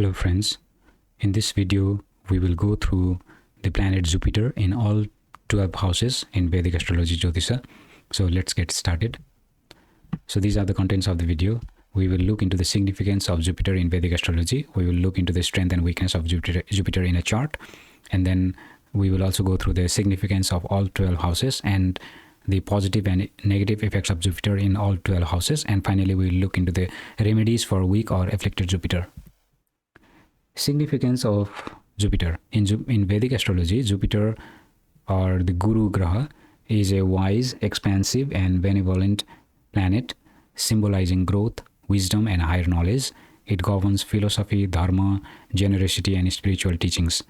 Hello friends, in this video we will go through the planet Jupiter in all 12 houses in Vedic Astrology Jyotisha. So let's get started. So these are the contents of the video. We will look into the significance of Jupiter in Vedic Astrology. We will look into the strength and weakness of Jupiter in a chart. And then we will also go through the significance of all 12 houses and the positive and negative effects of Jupiter in all 12 houses. And finally, we will look into the remedies for weak or afflicted Jupiter. Significance of Jupiter. In Vedic astrology, Jupiter, or the Guru Graha, is a wise, expansive and benevolent planet symbolizing growth, wisdom and higher knowledge. It governs philosophy, dharma, generosity and spiritual teachings.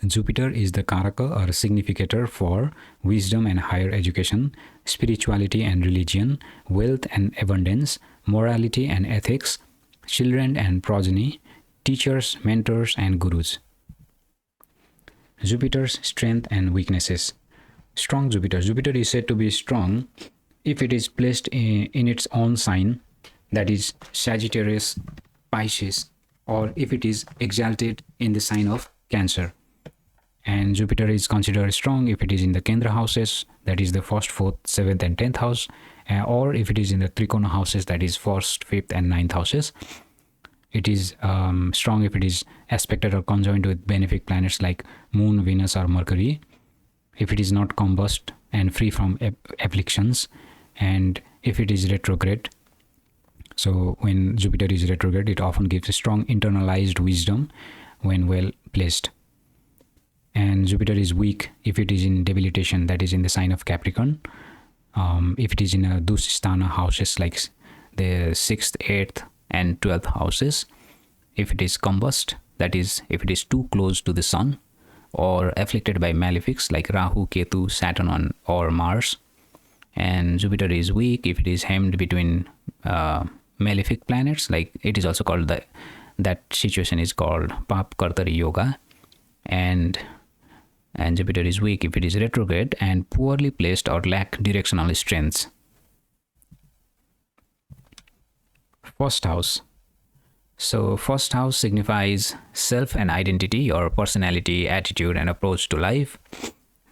Jupiter is the karaka or significator for wisdom and higher education, spirituality and religion, wealth and abundance, morality and ethics, children and progeny, teachers, mentors and gurus. Jupiter's strength and weaknesses. Strong Jupiter. Jupiter is said to be strong if it is placed in its own sign, that is Sagittarius, Pisces, or if it is exalted in the sign of Cancer. And Jupiter is considered strong if it is in the Kendra houses, that is the 1st, 4th, 7th and 10th house, or if it is in the Trikona houses, that is 1st, 5th and 9th houses. It is strong if it is aspected or conjoined with benefic planets like Moon, Venus or Mercury, if it is not combust and free from afflictions, and if it is retrograde. So when Jupiter is retrograde, it often gives a strong internalized wisdom when well placed. And Jupiter is weak if it is in debilitation, that is in the sign of Capricorn. If it is in a Dusthana houses like the 6th, 8th and 12th houses. If it is combust, that is if it is too close to the sun, or afflicted by malefics like Rahu, Ketu, Saturn or Mars. And Jupiter is weak if it is hemmed between malefic planets, like it is also called that situation is called Pap Kartari Yoga. And Jupiter is weak if it is retrograde and poorly placed or lack directional strengths. First house. So first house signifies self and identity, or personality, attitude and approach to life,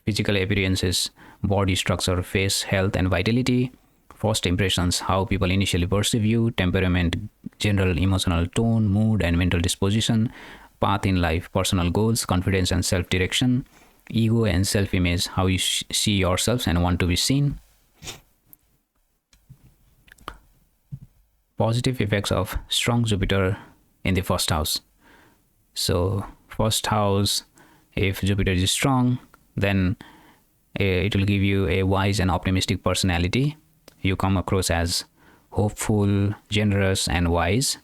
physical appearances, body structure, face, health and vitality, first impressions, how people initially perceive you, temperament, general emotional tone, mood and mental disposition, path in life, personal goals, confidence and self-direction, ego and self-image, how you see yourselves and want to be seen. Positive effects of strong Jupiter in the first house. So first house, if Jupiter is strong, then it will give you a wise and optimistic personality. You come across as hopeful, generous and wise.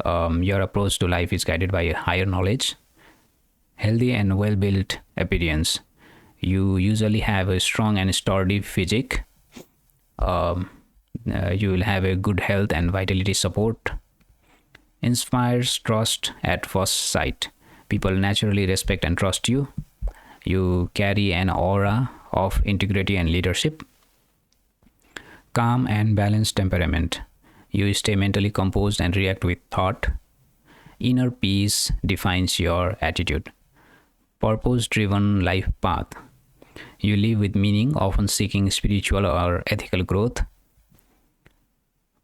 Your approach to life is guided by a higher knowledge. Healthy and well-built appearance. You usually have a strong and sturdy physique. You will have a good health and vitality support. Inspires trust at first sight. People naturally respect and trust you. You carry an aura of integrity and leadership. Calm and balanced temperament. You stay mentally composed and react with thought. Inner peace defines your attitude. Purpose-driven life path. You live with meaning, often seeking spiritual or ethical growth.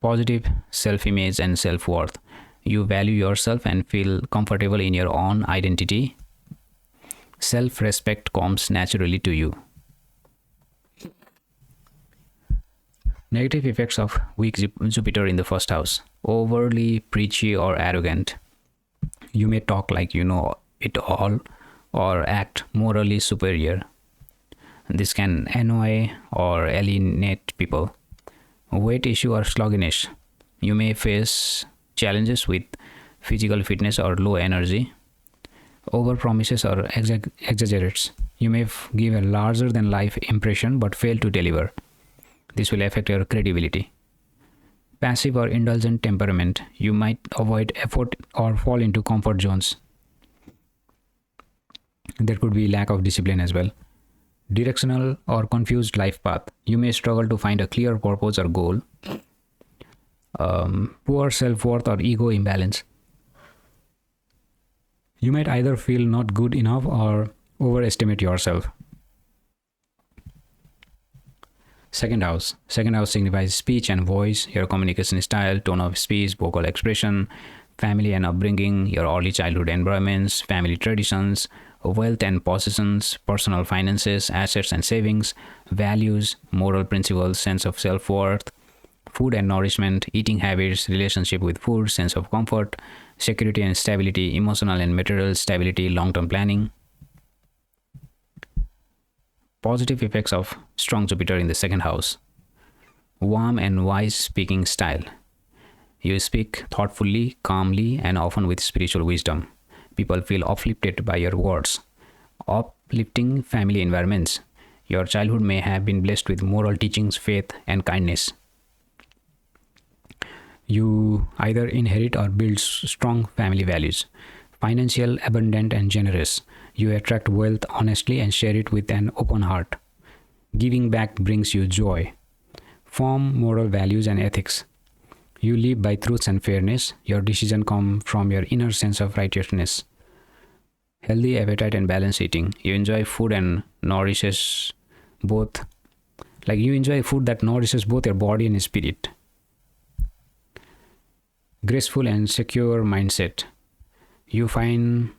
Positive self-image and self-worth. You value yourself and feel comfortable in your own identity. Self-respect comes naturally to you. Negative effects of weak Jupiter in the first house. Overly preachy or arrogant. You may talk like you know it all or act morally superior. This can annoy or alienate people. Weight issue or sluggishness. You may face challenges with physical fitness or low energy. Overpromises or exaggerates. You may give a larger than life impression but fail to deliver. This will affect your credibility. Passive or indulgent temperament. You might avoid effort or fall into comfort zones. There could be lack of discipline as well. Directional or confused life path. You may struggle to find a clear purpose or goal. poor self-worth or ego imbalance. You might either feel not good enough or overestimate yourself. Second house. Second house signifies speech and voice, your communication style, tone of speech, vocal expression, family and upbringing, your early childhood environments, family traditions, wealth and possessions, personal finances, assets and savings, values, moral principles, sense of self-worth, food and nourishment, eating habits, relationship with food, sense of comfort, security and stability, emotional and material stability, long-term planning. Positive effects of strong Jupiter in the second house. Warm and wise speaking style. You speak thoughtfully, calmly, and often with spiritual wisdom. People feel uplifted by your words. Uplifting family environments. Your childhood may have been blessed with moral teachings, faith, and kindness. You either inherit or build strong family values. Financial, abundant, and generous. You attract wealth honestly and share it with an open heart. Giving back brings you joy. Form moral values and ethics. You live by truth and fairness. Your decisions come from your inner sense of righteousness. Healthy appetite and balanced eating. You enjoy food and nourishes both. You enjoy food that nourishes both your body and spirit. Graceful and secure mindset. You find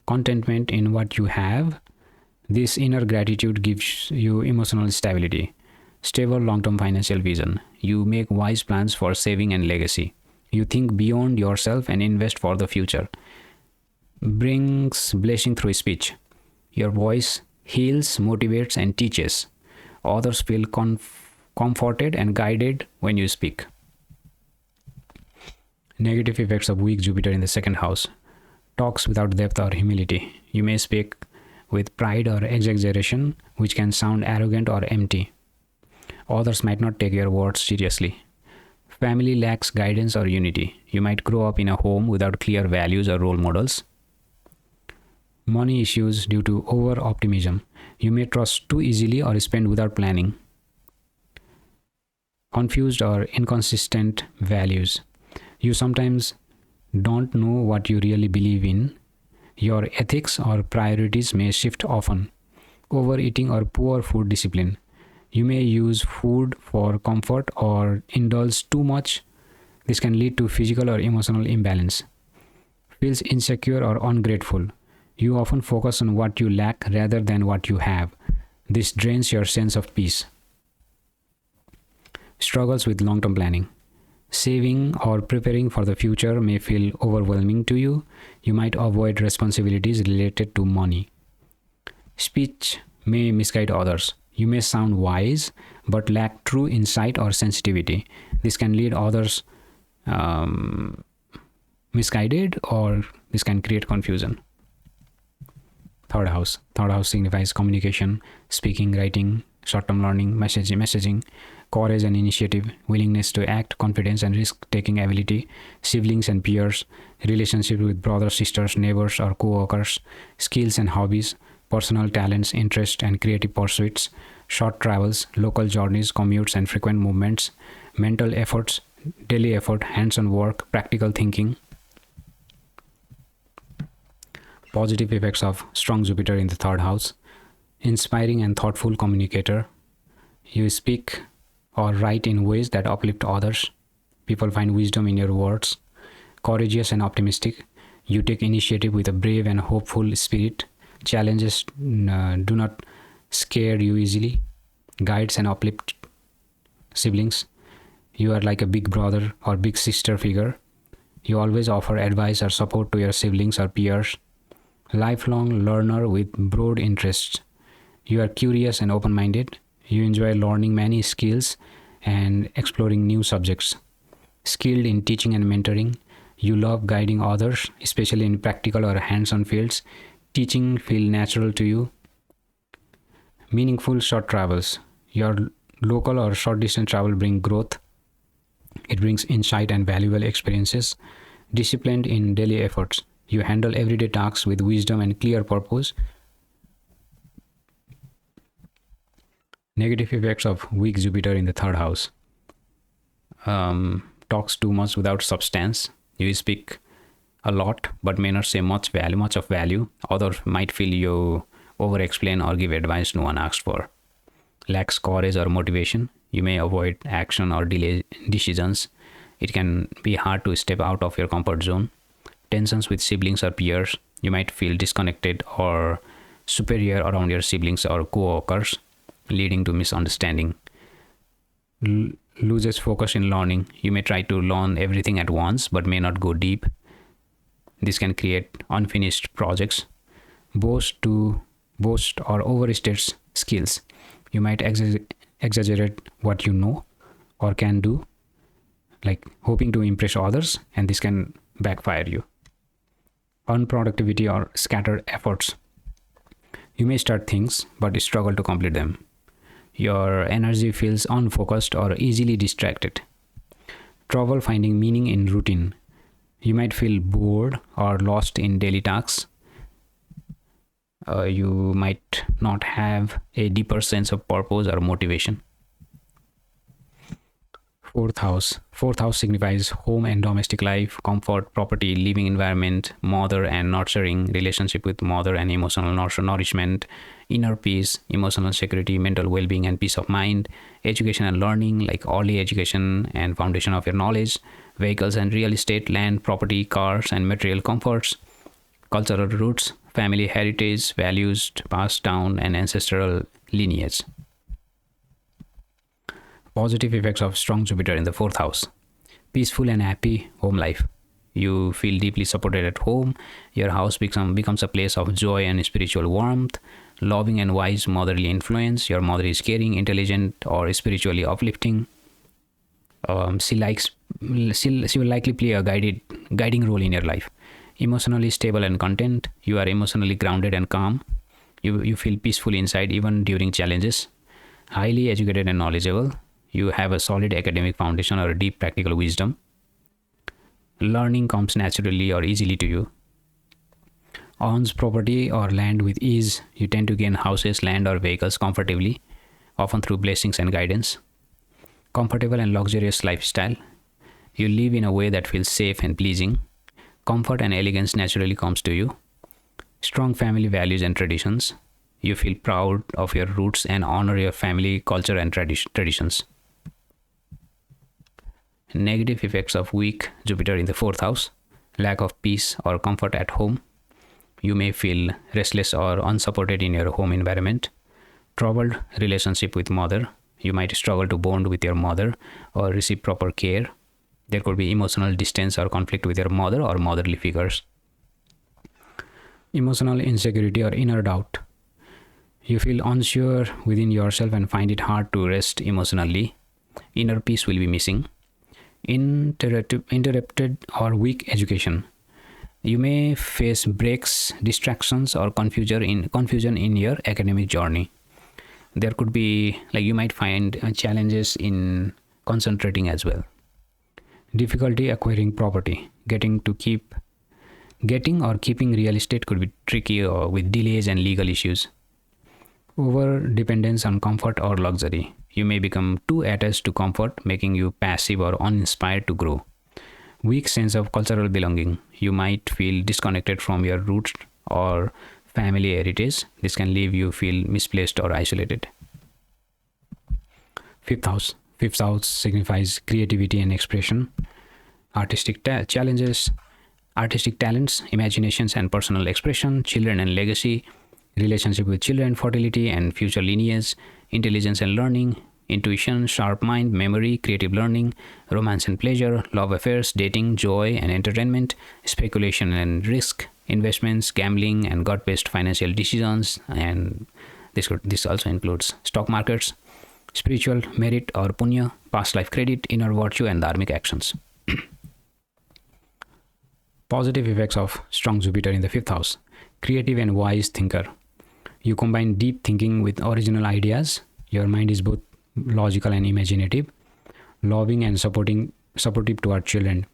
contentment in what you have. This inner gratitude gives you emotional stability. Stable long-term financial vision. You make wise plans for saving and legacy. You think beyond yourself and invest for the future. Brings blessing through speech. Your voice heals, motivates, and teaches. Others feel comforted and guided when you speak. Negative effects of weak Jupiter in the second house. Talks without depth or humility. You may speak with pride or exaggeration, which can sound arrogant or empty. Others might not take your words seriously. Family lacks guidance or unity. You might grow up in a home without clear values or role models. Money issues due to over-optimism. You may trust too easily or spend without planning. Confused or inconsistent values. You sometimes don't know what you really believe in. Your ethics or priorities may shift often. Overeating or poor food discipline. You may use food for comfort or indulge too much. This can lead to physical or emotional imbalance. Feels insecure or ungrateful. You often focus on what you lack rather than what you have. This drains your sense of peace. Struggles with long-term planning. Saving or preparing for the future may feel overwhelming to you. You might avoid responsibilities related to money. Speech may misguide others. You may sound wise but lack true insight or sensitivity. This can lead others misguided, or this can create confusion. Third house. Third house signifies communication, speaking, writing, short-term learning, messaging, courage and initiative, willingness to act, confidence and risk-taking ability, siblings and peers, relationships with brothers, sisters, neighbors or co-workers, skills and hobbies, personal talents, interests and creative pursuits, short travels, local journeys, commutes and frequent movements, mental efforts, daily effort, hands-on work, practical thinking. Positive effects of strong Jupiter in the third house. Inspiring and thoughtful communicator. You speak or write in ways that uplift others. People find wisdom in your words. Courageous and optimistic. You take initiative with a brave and hopeful spirit. Challenges do not scare you easily. Guides and uplift siblings. You are like a big brother or big sister figure. You always offer advice or support to your siblings or peers. Lifelong learner with broad interests. You are curious and open-minded. You enjoy learning many skills and exploring new subjects. Skilled in teaching and mentoring. You love guiding others, especially in practical or hands-on fields. Teaching feels natural to you. Meaningful short travels. Your local or short distance travel bring growth. It brings insight and valuable experiences. Disciplined in daily efforts. You handle everyday tasks with wisdom and clear purpose. Negative effects of weak Jupiter in the third house. talks too much without substance. You speak a lot but may not say much of value. Others might feel you over explain or give advice no one asked for. Lacks courage or motivation. You may avoid action or delay decisions. It can be hard to step out of your comfort zone. Tensions with siblings or peers. You might feel disconnected or superior around your siblings or co-workers, leading to misunderstanding. Loses focus in learning. You may try to learn everything at once but may not go deep. This can create unfinished projects. Boast or overstate skills. You might exaggerate what you know or can do, like hoping to impress others, and this can backfire you. Unproductivity or scattered efforts. You may start things but struggle to complete them. Your energy feels unfocused or easily distracted. Trouble finding meaning in routine. You might feel bored or lost in daily tasks. You might not have a deeper sense of purpose or motivation. Fourth house. Fourth house signifies home and domestic life, comfort, property, living environment, mother and nurturing, relationship with mother and emotional nourishment, inner peace, emotional security, mental well-being and peace of mind, education and learning, like early education and foundation of your knowledge, vehicles and real estate, land, property, cars and material comforts, cultural roots, family heritage, values passed down, and ancestral lineage. Positive effects of strong Jupiter in the fourth house. Peaceful and happy home life. You feel deeply supported at home. Your house becomes a place of joy and spiritual warmth. Loving and wise motherly influence. Your mother is caring, intelligent, or spiritually uplifting. She will likely play a guiding role in your life. Emotionally stable and content. You are emotionally grounded and calm. You feel peaceful inside even during challenges. Highly educated and knowledgeable. You have a solid academic foundation or a deep practical wisdom. Learning comes naturally or easily to you. Owns property or land with ease. You tend to gain houses, land, or vehicles comfortably, often through blessings and guidance. Comfortable and luxurious lifestyle. You live in a way that feels safe and pleasing. Comfort and elegance naturally comes to you. Strong family values and traditions. You feel proud of your roots and honor your family culture and traditions. Negative effects of weak Jupiter in the fourth house. Lack of peace or comfort at home. You may feel restless or unsupported in your home environment. Troubled relationship with mother. You might struggle to bond with your mother or receive proper care. There could be emotional distance or conflict with your mother or motherly figures. Emotional insecurity or inner doubt. You feel unsure within yourself and find it hard to rest emotionally. Inner peace will be missing. Interrupted or weak education. You may face breaks, distractions, or confusion in your academic journey. There could be, you might find challenges in concentrating as well. Difficulty acquiring property. Getting or keeping real estate could be tricky or with delays and legal issues. Over dependence on comfort or luxury. You may become too attached to comfort, making you passive or uninspired to grow. Weak sense of cultural belonging. You might feel disconnected from your roots or family heritage. This can leave you feel misplaced or isolated. Fifth house. Fifth house signifies creativity and expression, artistic challenges, artistic talents, imaginations and personal expression, children and legacy, relationship with children, fertility and future lineage, intelligence and learning, intuition, sharp mind, memory, creative learning, romance and pleasure, love affairs, dating, joy and entertainment, speculation and risk, investments, gambling and gut-based financial decisions, and this also includes stock markets, spiritual merit or punya, past life credit, inner virtue and dharmic actions. Positive effects of strong Jupiter in the fifth house. Creative and wise thinker. You combine deep thinking with original ideas. Your mind is both logical and imaginative. Loving and supportive toward children.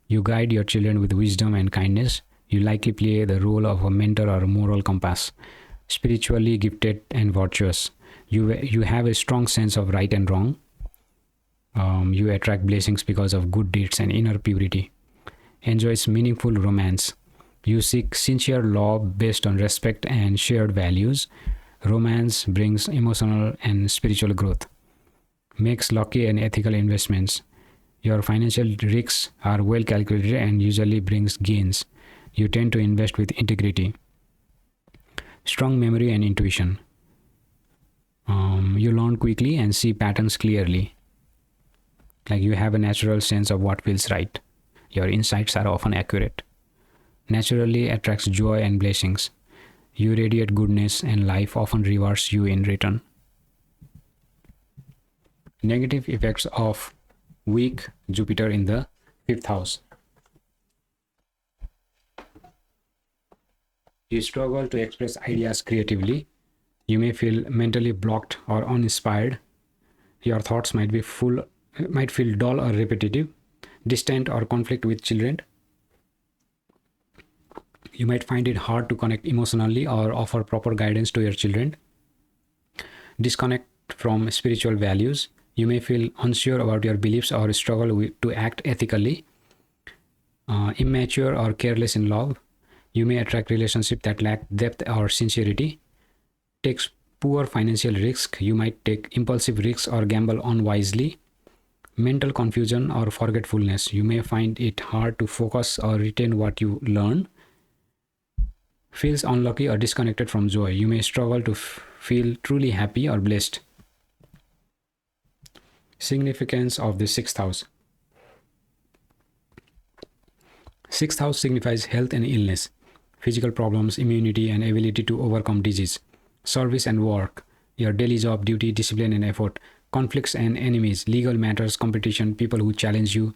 You guide your children with wisdom and kindness. You likely play the role of a mentor or a moral compass. Spiritually gifted and virtuous. You have a strong sense of right and wrong. You attract blessings because of good deeds and inner purity. Enjoys meaningful romance. You seek sincere love based on respect and shared values. Romance brings emotional and spiritual growth. Makes lucky and ethical investments. Your financial risks are well calculated and usually brings gains. You tend to invest with integrity. Strong memory and intuition. You learn quickly and see patterns clearly. Like you have a natural sense of what feels right. Your insights are often accurate. Naturally attracts joy and blessings. You radiate goodness and life often rewards you in return. Negative effects of weak Jupiter in the 5th house. You struggle to express ideas creatively. You may feel mentally blocked or uninspired. Your thoughts might feel dull or repetitive, distant or conflict with children. You might find it hard to connect emotionally or offer proper guidance to your children. Disconnect from spiritual values. You may feel unsure about your beliefs or struggle to act ethically. Immature or careless in love. You may attract relationships that lack depth or sincerity. Takes poor financial risk. You might take impulsive risks or gamble unwisely. Mental confusion or forgetfulness. You may find it hard to focus or retain what you learn. Feels unlucky or disconnected from joy. You may struggle to feel truly happy or blessed. Significance of the 6th house. 6th house signifies health and illness, physical problems, immunity, and ability to overcome disease. Service and work, your daily job, duty, discipline, and effort. Conflicts and enemies, legal matters, competition, people who challenge you.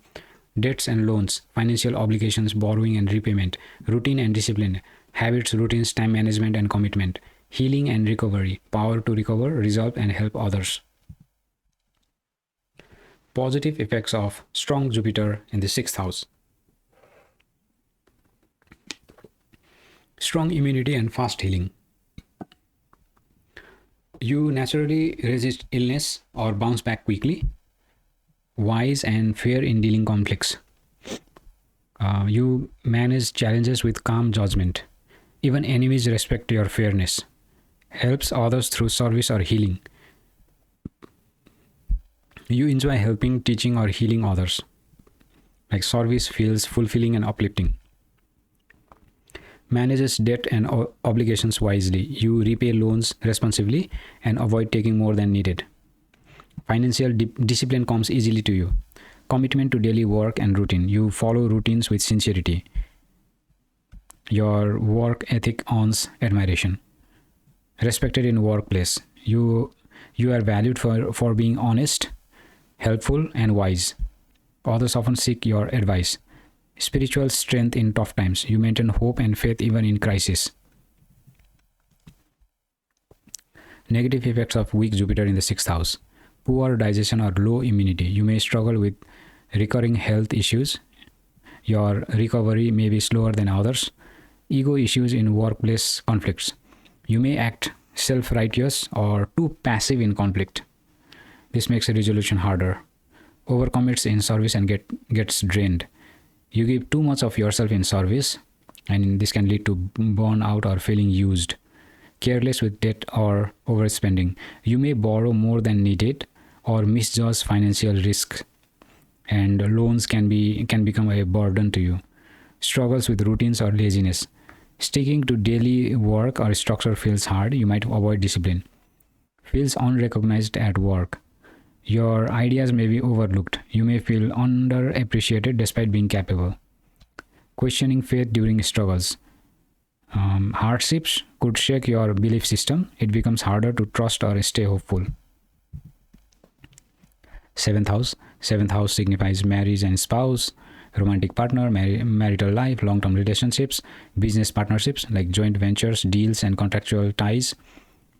Debts and loans, financial obligations, borrowing and repayment. Routine and discipline, habits, routines, time management, and commitment. Healing and recovery, power to recover, resolve, and help others. Positive effects of strong Jupiter in the 6th house. Strong immunity and fast healing. You naturally resist illness or bounce back quickly. Wise and fair in dealing conflicts. You manage challenges with calm judgment. Even enemies respect your fairness. Helps others through service or healing. You enjoy helping, teaching, or healing others. Like service feels fulfilling and uplifting. Manages debt and obligations wisely. You repay loans responsibly and avoid taking more than needed. Financial discipline comes easily to you. Commitment to daily work and routine. You follow routines with sincerity. Your work ethic earns admiration. Respected in workplace. You are valued for being honest, helpful, and wise. Others often seek your advice. Spiritual strength in tough times. You maintain hope and faith even in crisis. Negative effects of weak Jupiter in the 6th house. Poor digestion or low immunity. You may struggle with recurring health issues. Your recovery may be slower than others. Ego issues in workplace conflicts. You may act self-righteous or too passive in conflict. This makes a resolution harder. Overcommits in service and gets drained. You give too much of yourself in service, and this can lead to burnout or feeling used. Careless with debt or overspending. You may borrow more than needed or misjudge financial risks, and loans can become a burden to you. Struggles with routines or laziness. Sticking to daily work or structure feels hard. You might avoid discipline. Feels unrecognized at work. Your ideas may be overlooked. You may feel underappreciated despite being capable. Questioning faith during struggles. Hardships could shake your belief system. It becomes harder to trust or stay hopeful. 7th house. 7th house signifies marriage and spouse, romantic partner, marital life, long-term relationships, business partnerships like joint ventures, deals, and contractual ties.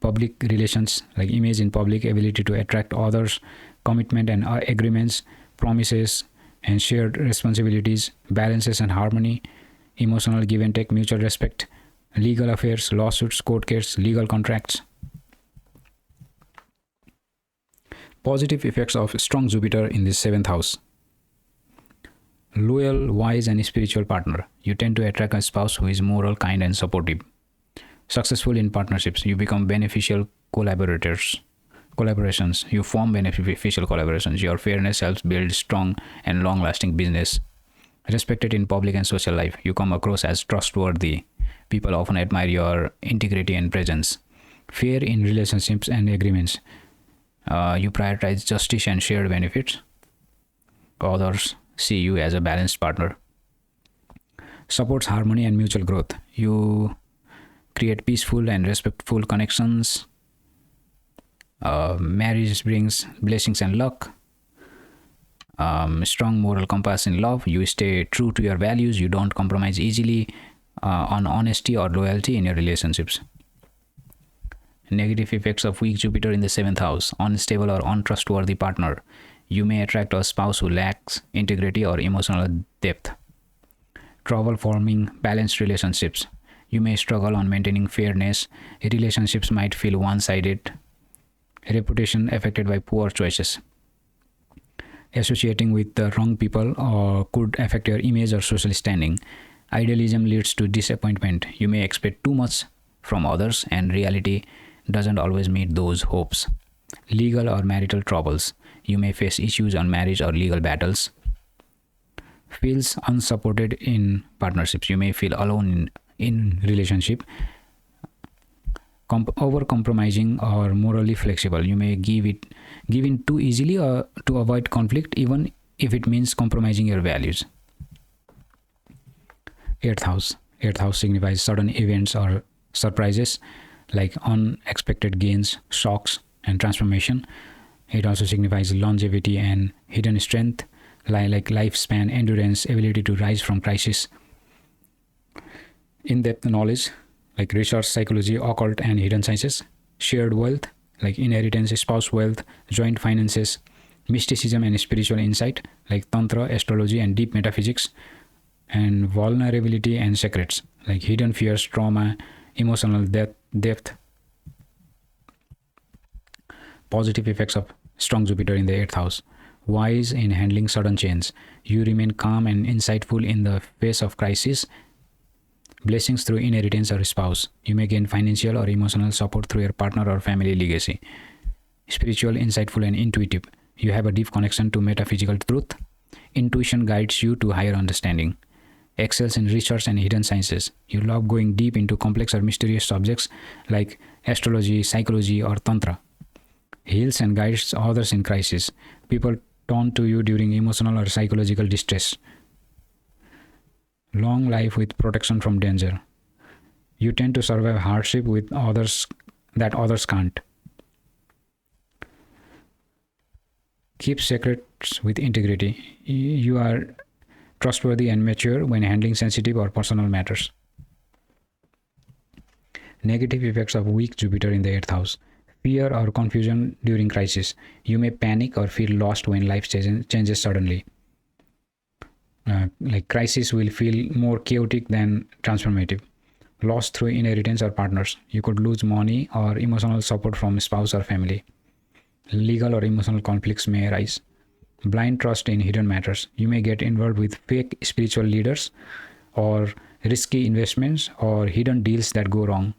Public relations like image in public, ability to attract others, commitment and agreements, promises and shared responsibilities, balances and harmony, emotional give and take, mutual respect, legal affairs, lawsuits, court cases, legal contracts. Positive effects of strong Jupiter in the 7th house. Loyal, wise, and spiritual partner. You tend to attract a spouse who is moral, kind, and supportive. Successful in partnerships. You become beneficial collaborators. Collaborations. You form beneficial collaborations. Your fairness helps build strong and long-lasting business. Respected in public and social life. You come across as trustworthy. People often admire your integrity and presence. Fair in relationships and agreements. You prioritize justice and shared benefits. Others see you as a balanced partner. Supports harmony and mutual growth. You create peaceful and respectful connections. Marriage brings blessings and luck. Strong moral compass in love. You stay true to your values. You don't compromise easily on honesty or loyalty in your relationships. Negative effects of weak Jupiter in the 7th house. Unstable or untrustworthy partner. You may attract a spouse who lacks integrity or emotional depth. Trouble forming balanced relationships. You may struggle on maintaining fairness. Relationships might feel one-sided. Reputation affected by poor choices. Associating with the wrong people could affect your image or social standing. Idealism leads to disappointment. You may expect too much from others, and reality doesn't always meet those hopes. Legal or marital troubles. You may face issues on marriage or legal battles. Feels unsupported in partnerships. You may feel alone in relationship. Over compromising or morally flexible. You may give in too easily or to avoid conflict, even if it means compromising your values. 8th house. 8th house signifies sudden events or surprises like unexpected gains, shocks, and transformation. It also signifies longevity and hidden strength, like lifespan, endurance, ability to rise from crisis. In-depth knowledge, like research, psychology, occult, and hidden sciences. Shared wealth, like inheritance, spouse wealth, joint finances. Mysticism and spiritual insight, like tantra, astrology, and deep metaphysics. And vulnerability and secrets, like hidden fears, trauma, emotional depth. Positive effects of strong Jupiter in the 8th house. Wise in handling sudden change. You remain calm and insightful in the face of crisis. Blessings through inheritance or spouse. You may gain financial or emotional support through your partner or family legacy. Spiritual, insightful, and intuitive. You have a deep connection to metaphysical truth. Intuition guides you to higher understanding. Excels in research and hidden sciences. You love going deep into complex or mysterious subjects like astrology, psychology, or tantra. Heals and guides others in crisis. People turn to you during emotional or psychological distress. Long life with protection from danger. You tend to survive hardship with others that others can't. Keep secrets with integrity. You are trustworthy and mature when handling sensitive or personal matters. Negative effects of weak Jupiter in the 8th house. Fear or confusion during crisis. You may panic or feel lost when life changes suddenly. Like crisis will feel more chaotic than transformative. Loss through inheritance or partners. You could lose money or emotional support from spouse or family. Legal or emotional conflicts may arise. Blind trust in hidden matters. You may get involved with fake spiritual leaders or risky investments or hidden deals that go wrong.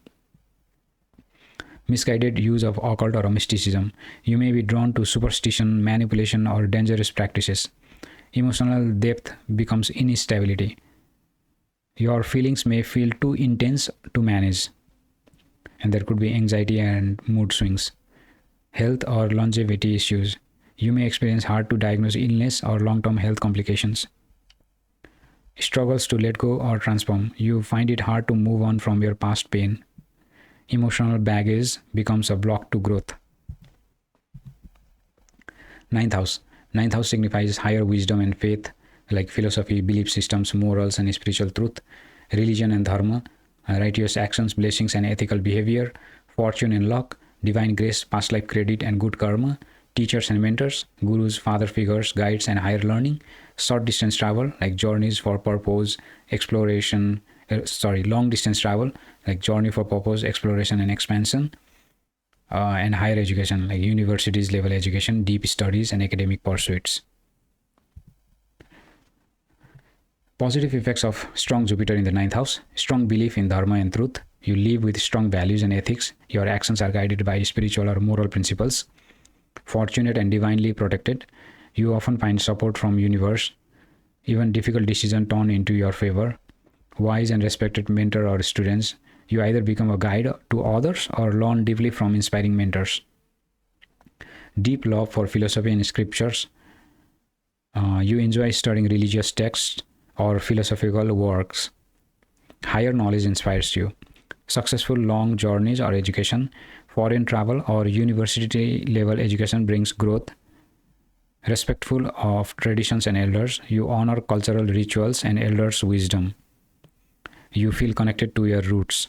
Misguided use of occult or mysticism. You may be drawn to superstition, manipulation, or dangerous practices. Emotional depth becomes instability. Your feelings may feel too intense to manage, and there could be anxiety and mood swings. Health or longevity issues. You may experience hard to diagnose illness or long-term health complications. Struggles to let go or transform. You find it hard to move on from your past pain. Emotional baggage becomes a block to growth. 9th house. 9th house signifies higher wisdom and faith, like philosophy, belief systems, morals, and spiritual truth. Religion and dharma, righteous actions, blessings, and ethical behavior. Fortune and luck, divine grace, past life credit, and good karma. Teachers and mentors, gurus, father figures, guides, and higher learning. Short distance travel, like journeys for purpose, exploration. Long distance travel, like journey for purpose, exploration, and expansion. and higher education like universities level education, deep studies, and academic pursuits. Positive effects of strong Jupiter in the ninth house: strong belief in Dharma and truth. You live with strong values and ethics. Your actions are guided by spiritual or moral principles. Fortunate and divinely protected. You often find support from universe. Even difficult decisions turn into your favor. Wise and respected mentor or students. You either become a guide to others or learn deeply from inspiring mentors. Deep love for philosophy and scriptures. You enjoy studying religious texts or philosophical works. Higher knowledge inspires you. Successful long journeys or education, foreign travel or university level education brings growth. Respectful of traditions and elders, you honor cultural rituals and elders' wisdom. You feel connected to your roots.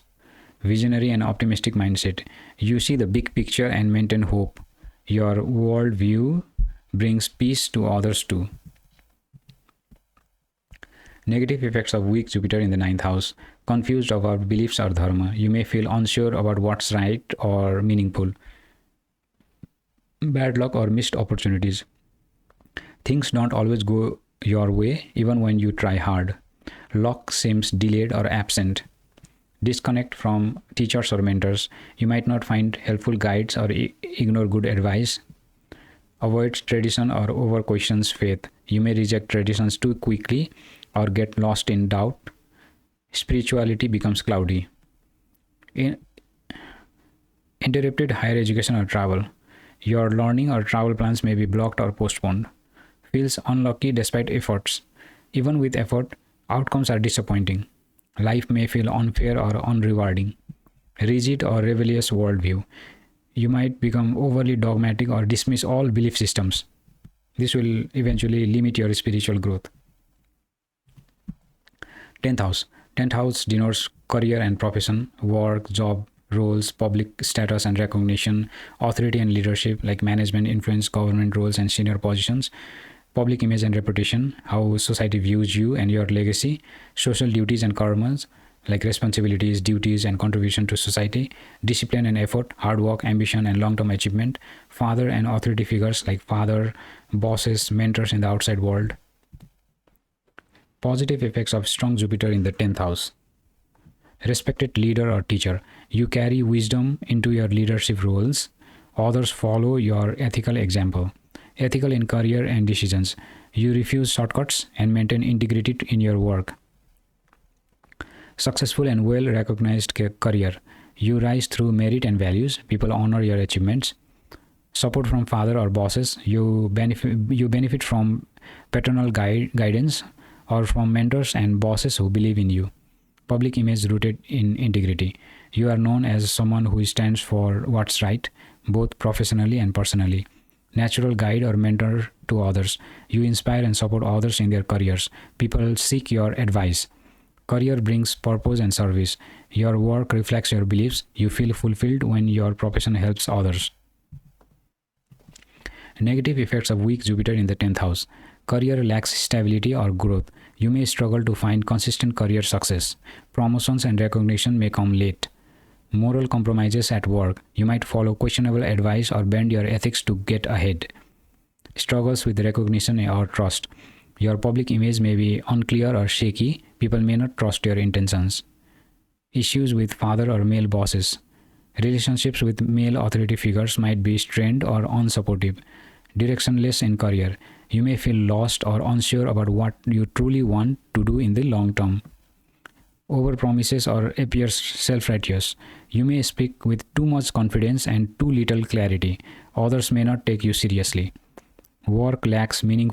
Visionary and optimistic mindset, you see the big picture and maintain hope. Your worldview brings peace to others too. Negative effects of weak Jupiter in the ninth house: confused about beliefs or dharma. You may feel unsure about what's right or meaningful. Bad luck or missed opportunities. Things don't always go your way even when you try hard. Luck seems delayed or absent. Disconnect from teachers or mentors. You might not find helpful guides or ignore good advice. Avoid tradition or over questions faith. You may reject traditions too quickly or get lost in doubt. Spirituality becomes cloudy. Interrupted higher education or travel. Your learning or travel plans may be blocked or postponed. Feels unlucky despite efforts. Even with effort, outcomes are disappointing. Life may feel unfair or unrewarding. Rigid or rebellious worldview. You might become overly dogmatic or dismiss all belief systems. This will eventually limit your spiritual growth. 10th house. 10th house denotes career and profession, work, job, roles, public status and recognition, authority and leadership like management, influence, government roles and senior positions, public image and reputation, how society views you and your legacy, social duties and karmas like responsibilities, duties and contribution to society, discipline and effort, hard work, ambition and long-term achievement, father and authority figures like father, bosses, mentors in the outside world. Positive effects of strong Jupiter in the 10th house. Respected leader or teacher. You carry wisdom into your leadership roles. Others follow your ethical example. Ethical in career and decisions. You refuse shortcuts and maintain integrity in your work. Successful and well-recognized career. You rise through merit and values. People honor your achievements. Support from father or bosses. You benefit from paternal guidance or from mentors and bosses who believe in you. Public image rooted in integrity. You are known as someone who stands for what's right, both professionally and personally. Natural guide or mentor to others. You inspire and support others in their careers. People seek your advice. Career brings purpose and service. Your work reflects your beliefs. You feel fulfilled when your profession helps others. Negative effects of weak Jupiter in the 10th house. Career lacks stability or growth. You may struggle to find consistent career success. Promotions and recognition may come late. Moral compromises at work. You might follow questionable advice or bend your ethics to get ahead. Struggles with recognition or trust. Your public image may be unclear or shaky. People may not trust your intentions. Issues with father or male bosses. Relationships with male authority figures might be strained or unsupportive. Directionless in career. You may feel lost or unsure about what you truly want to do in the long term. Overpromises or appears self-righteous. You may speak with too much confidence and too little clarity. Others may not take you seriously. Work lacks meaning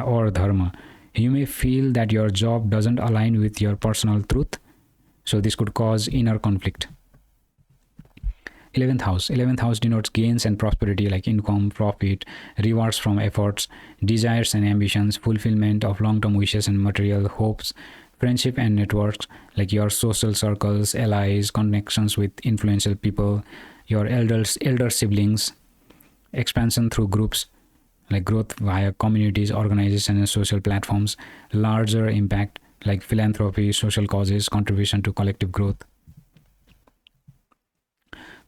or dharma. You may feel that your job doesn't align with your personal truth, so this could cause inner conflict. 11th house. 11th house denotes gains and prosperity like income, profit, rewards from efforts, desires and ambitions, fulfillment of long-term wishes and material hopes, friendship and networks like your social circles, allies, connections with influential people, your elder siblings, expansion through groups like growth via communities, organizations and social platforms, larger impact like philanthropy, social causes, contribution to collective growth.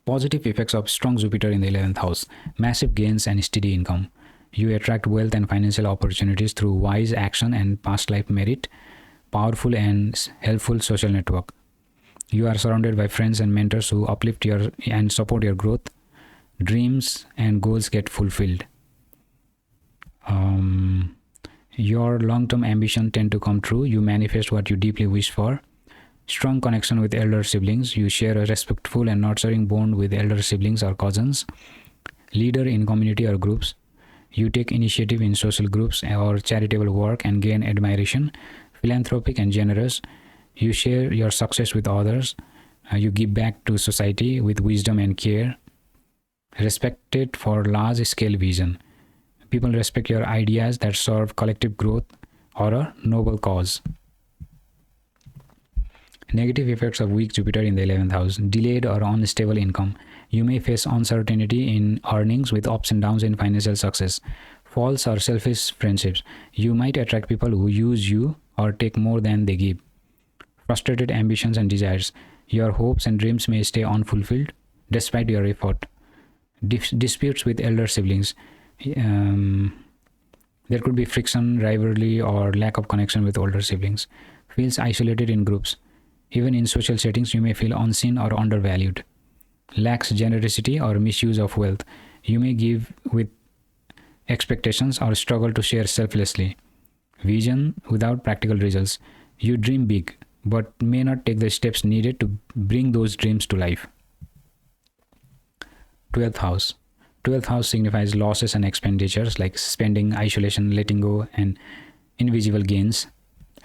Positive effects of strong Jupiter in the 11th house: massive gains and steady income. You attract wealth and financial opportunities through wise action and past life merit. Powerful and helpful social network. You are surrounded by friends and mentors who uplift your and support your growth. Dreams and goals get fulfilled. Your long-term ambition tend to come true. You manifest what you deeply wish for. Strong connection with elder siblings. You share a respectful and nurturing bond with elder siblings or cousins. Leader in community or groups. You take initiative in social groups or charitable work and gain admiration. Philanthropic and generous. You share your success with others. You give back to society with wisdom and care. Respected for large-scale vision. People respect your ideas that serve collective growth or a noble cause. Negative effects of weak Jupiter in the 11th house: delayed or unstable income. You may face uncertainty in earnings with ups and downs in financial success. False or selfish friendships. You might attract people who use you or take more than they give. Frustrated ambitions and desires. Your hopes and dreams may stay unfulfilled despite your effort. Disputes with elder siblings. There could be friction, rivalry, or lack of connection with older siblings. Feels isolated in groups. Even in social settings, you may feel unseen or undervalued. Lacks generosity or misuse of wealth. You may give with expectations or struggle to share selflessly. Vision without practical results. You dream big, but may not take the steps needed to bring those dreams to life. 12th house. 12th house signifies losses and expenditures like spending, isolation, letting go, and invisible gains.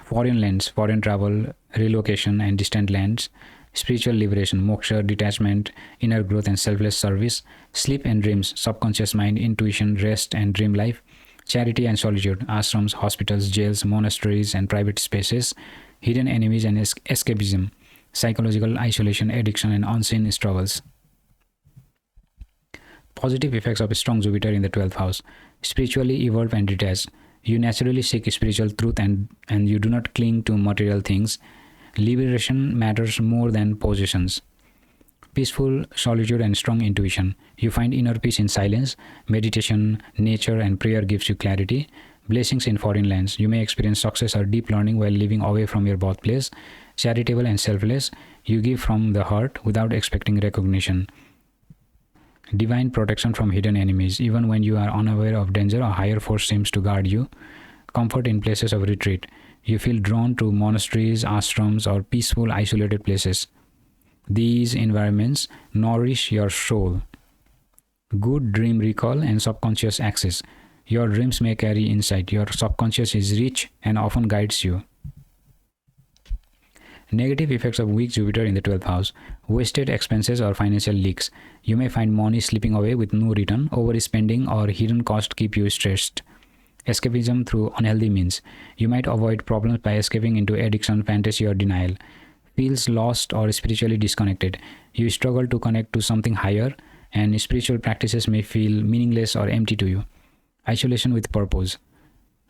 Foreign lands, foreign travel, relocation, and distant lands. Spiritual liberation, moksha, detachment, inner growth, and selfless service. Sleep and dreams, subconscious mind, intuition, rest, and dream life. Charity and solitude, ashrams, hospitals, jails, monasteries, and private spaces. Hidden enemies and escapism, psychological isolation, addiction, and unseen struggles. Positive effects of a strong Jupiter in the 12th house: spiritually evolve and detach. You naturally seek spiritual truth and you do not cling to material things. Liberation matters more than possessions. Peaceful solitude and strong intuition. You find inner peace in silence. Meditation, nature, and prayer gives you clarity. Blessings in foreign lands. You may experience success or deep learning while living away from your birthplace. Charitable and selfless. You give from the heart without expecting recognition. Divine protection from hidden enemies. Even when you are unaware of danger, a higher force seems to guard you. Comfort in places of retreat. You feel drawn to monasteries, ashrams, or peaceful, isolated places. These environments nourish your soul. Good dream recall and subconscious access. Your dreams may carry insight. Your subconscious is rich and often guides you. Negative effects of weak Jupiter in the 12th house: wasted expenses or financial leaks. You may find money slipping away with no return. Overspending or hidden costs keep you stressed. Escapism through unhealthy means. You might avoid problems by escaping into addiction, fantasy, or denial. Feels lost or spiritually disconnected. You struggle to connect to something higher, and spiritual practices may feel meaningless or empty to you. Isolation with purpose.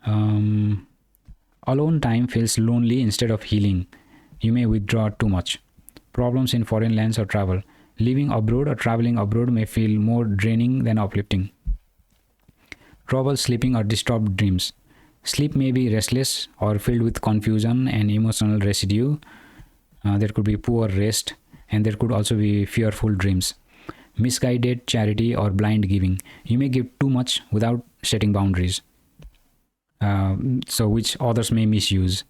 Alone time feels lonely instead of healing. You may withdraw too much. Problems in foreign lands or travel. Living abroad or traveling abroad may feel more draining than uplifting. Trouble sleeping or disturbed dreams. Sleep may be restless or filled with confusion and emotional residue. There could be poor rest, and there could also be fearful dreams. Misguided charity or blind giving. You may give too much without setting boundaries, which others may misuse.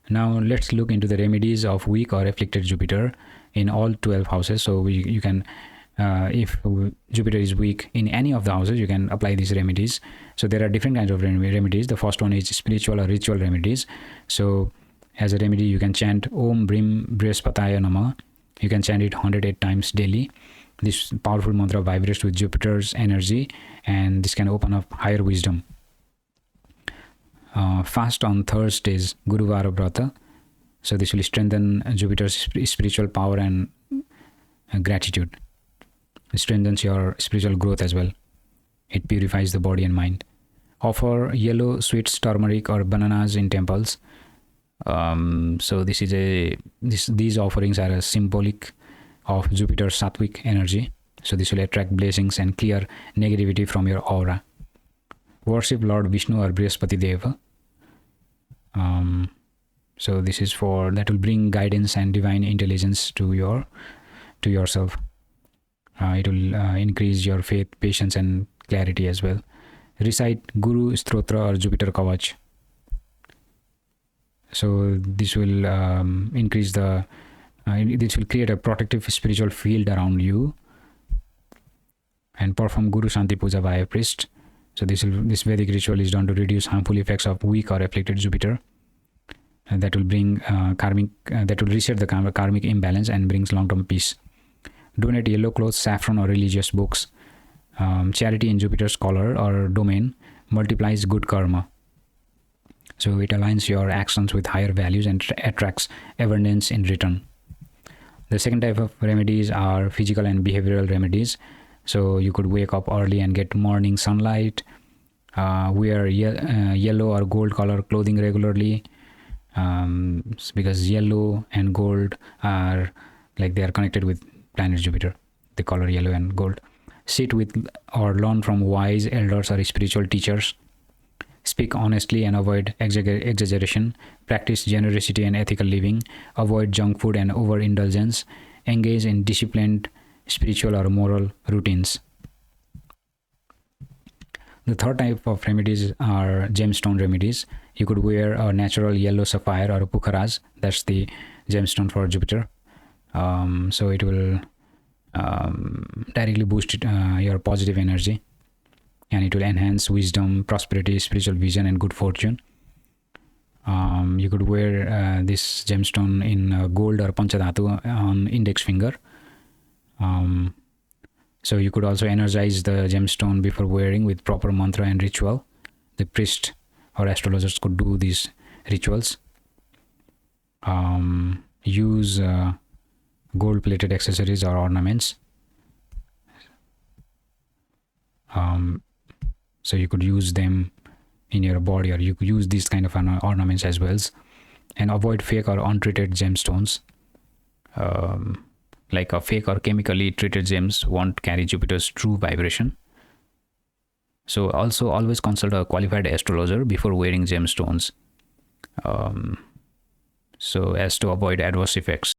Now let's look into the remedies of weak or afflicted Jupiter in all 12 houses. So you can, if Jupiter is weak in any of the houses, you can apply these remedies. So there are different kinds of remedies. The first one is spiritual or ritual remedies. So as a remedy, you can chant Om Brim Brihaspataya Namah. You can chant it 108 times daily. This powerful mantra vibrates with Jupiter's energy, and this can open up higher wisdom. Fast on Thursdays, Guruvara Vrata. So this will strengthen Jupiter's spiritual power and gratitude. It strengthens your spiritual growth as well. It purifies the body and mind. Offer yellow sweets, turmeric, or bananas in temples. So these offerings are a symbolic of Jupiter's Sattvic energy. So this will attract blessings and clear negativity from your aura. Worship Lord Vishnu or Brihaspati Deva. So this is for that will bring guidance and divine intelligence to yourself. It will increase your faith, patience, and clarity as well. Recite Guru Stotra or Jupiter Kavach. So this will increase the this will create a protective spiritual field around you. And perform Guru Shanti Puja by a priest. So this Vedic ritual is done to reduce harmful effects of weak or afflicted Jupiter. And that will bring that will reset the karmic imbalance and brings long-term peace. Donate yellow clothes, saffron, or religious books. Charity in Jupiter's color or domain multiplies good karma. So it aligns your actions with higher values and attracts abundance in return. The second type of remedies are physical and behavioral remedies. So you could wake up early and get morning sunlight, wear yellow or gold color clothing regularly, because yellow and gold are like they are connected with planet Jupiter, the color yellow and gold. Sit with or learn from wise elders or spiritual teachers. Speak honestly and avoid exaggeration. Practice generosity and ethical living. Avoid junk food and overindulgence. Engage in disciplined spiritual or moral routines. The third type of remedies are gemstone remedies. You could wear a natural yellow sapphire or a pukharaz. That's the gemstone for Jupiter. So it will directly boost your positive energy, and it will enhance wisdom, prosperity, spiritual vision, and good fortune. You could wear this gemstone in gold or panchadhatu on index finger. So you could also energize the gemstone before wearing with proper mantra and ritual. The priest or astrologers could do these rituals. Use gold-plated accessories or ornaments. So you could use them in your body, or you could use these kind of ornaments as well. And avoid fake or untreated gemstones. Like a fake or chemically treated gems won't carry Jupiter's true vibration. So also always consult a qualified astrologer before wearing gemstones, so as to avoid adverse effects.